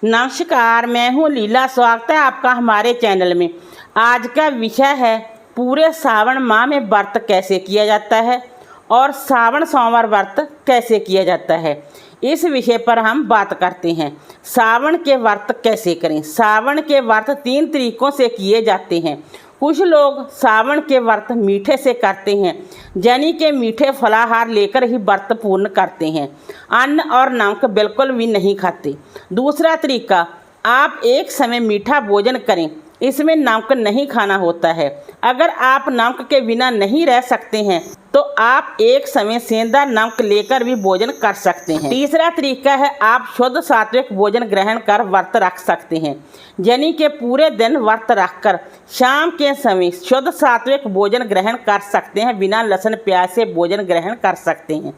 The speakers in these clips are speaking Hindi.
नमस्कार, मैं हूँ लीला। स्वागत है आपका हमारे चैनल में। आज का विषय है पूरे सावन माह में व्रत कैसे किया जाता है और सावन सोमवार व्रत कैसे किया जाता है। इस विषय पर हम बात करते हैं। सावन के व्रत कैसे करें। सावन के व्रत 3 तरीकों से किए जाते हैं। कुछ लोग सावन के व्रत मीठे से करते हैं, यानी कि मीठे फलाहार लेकर ही व्रत पूर्ण करते हैं। अन्न और नमक बिल्कुल भी नहीं खाते। दूसरा तरीका, आप एक समय मीठा भोजन करें, इसमें नमक नहीं खाना होता है। अगर आप नमक के बिना नहीं रह सकते हैं तो आप एक समय सेंधा नमक लेकर भी भोजन कर सकते हैं। तीसरा तरीका है, आप शुद्ध सात्विक भोजन ग्रहण कर व्रत रख सकते हैं, यानी कि पूरे दिन व्रत रखकर शाम के समय शुद्ध सात्विक भोजन ग्रहण कर सकते हैं। बिना लहसुन प्याज से भोजन ग्रहण कर सकते हैं,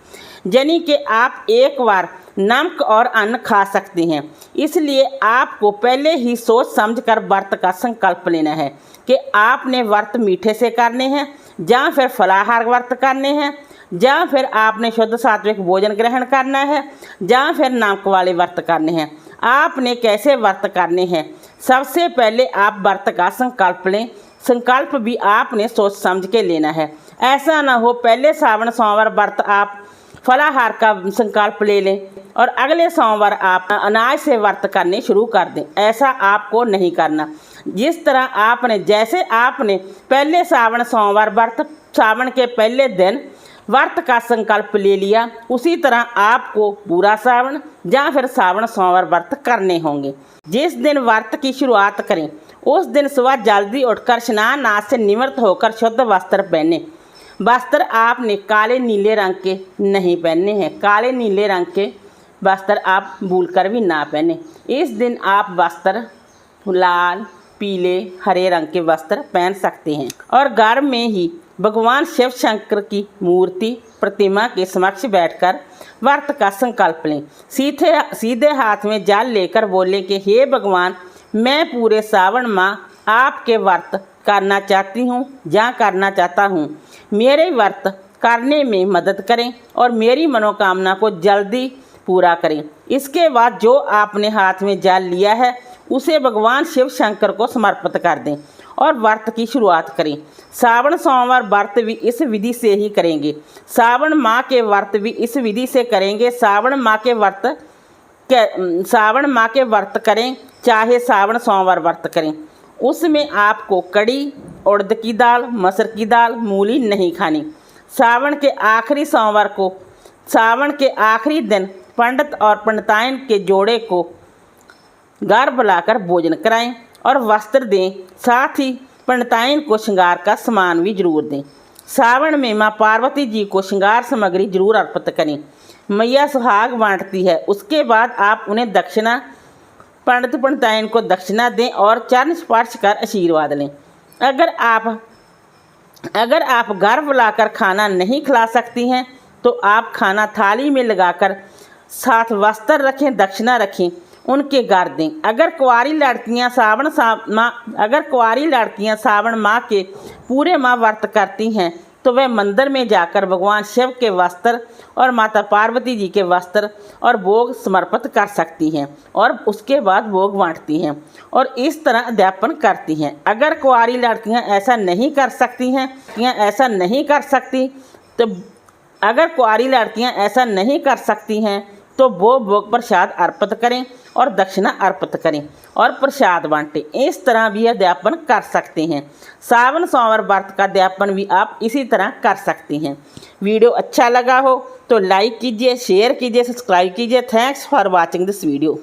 यानी कि आप एक बार नमक और अन्न खा सकते हैं। इसलिए आपको पहले ही सोच समझकर व्रत का संकल्प लेना है कि आपने व्रत मीठे से करने हैं या फिर फलाहार व्रत करने हैं, या फिर आपने शुद्ध सात्विक भोजन ग्रहण करना है, या फिर नमक वाले व्रत करने हैं। आपने कैसे व्रत करने हैं, सबसे पहले आप व्रत का संकल्प लें। संकल्प भी आपने सोच समझ के लेना है। ऐसा ना हो पहले सावन सोमवार व्रत आप फलाहार का संकल्प ले लें और अगले सोमवार आप अनाज से व्रत करने शुरू कर दें। ऐसा आपको नहीं करना। जिस तरह जैसे आपने पहले सावन सोमवार व्रत सावन के पहले दिन व्रत का संकल्प ले लिया, उसी तरह आपको पूरा सावन या फिर सावन सोमवार व्रत करने होंगे। जिस दिन व्रत की शुरुआत करें उस दिन सुबह जल्दी उठकर स्नान आदि से निवृत्त होकर शुद्ध वस्त्र पहने। वस्त्र आपने काले नीले रंग के नहीं पहनने हैं। काले नीले रंग के वस्त्र आप भूलकर भी ना पहने। इस दिन आप वस्त्र लाल, पीले, हरे रंग के वस्त्र पहन सकते हैं और घर में ही भगवान शिव शंकर की मूर्ति प्रतिमा के समक्ष बैठकर व्रत का संकल्प लें। सीधे हाथ में जल लेकर बोले कि हे भगवान, मैं पूरे सावन माह आपके व्रत करना चाहती हूँ या करना चाहता हूँ। मेरे व्रत करने में मदद करें और मेरी मनोकामना को जल्दी पूरा करें। इसके बाद जो आपने हाथ में जल लिया है उसे भगवान शिव शंकर को समर्पित कर दें और व्रत की शुरुआत करें। सावन सोमवार व्रत भी इस विधि से ही करेंगे। सावन माह के व्रत भी इस विधि से करेंगे। सावन माह के व्रत करें, चाहे सावन सोमवार व्रत करें, उसमें आपको कड़ी, उड़द की दाल, मसूर की दाल, मूली नहीं खानी। सावन के आखिरी सोमवार को सावन के आखिरी दिन पंडित और पंडिताइन के जोड़े को घर बुलाकर भोजन कराएं और वस्त्र दें। साथ ही पंडिताइन को श्रृंगार का सामान भी जरूर दें। सावन में माँ पार्वती जी को श्रृंगार सामग्री जरूर अर्पित करें। मैया सुहाग बांटती है। उसके बाद आप उन्हें दक्षिणा पंडित पंडिताइन को दक्षिणा दें और चरण स्पर्श कर आशीर्वाद लें। अगर आप घर बुलाकर खाना नहीं खिला सकती हैं तो आप खाना थाली में लगाकर साथ वस्त्र रखें, दक्षिणा रखें, उनके घर दें। अगर कुंवारी लड़कियां सावन माह के पूरे माह व्रत करती हैं तो वह मंदिर में जाकर भगवान शिव के वस्त्र और माता पार्वती जी के वस्त्र और भोग समर्पित कर सकती हैं और उसके बाद भोग बांटती हैं और इस तरह अध्यापन करती हैं। अगर कुंवारी लड़कियां ऐसा नहीं कर सकती हैं तो वो भोग प्रसाद अर्पित करें और दक्षिणा अर्पित करें और प्रसाद बांटें। इस तरह भी अध्यापन कर सकते हैं। सावन सोमवार व्रत का अध्यापन भी आप इसी तरह कर सकते हैं। वीडियो अच्छा लगा हो तो लाइक कीजिए, शेयर कीजिए, सब्सक्राइब कीजिए। Thanks for watching this video.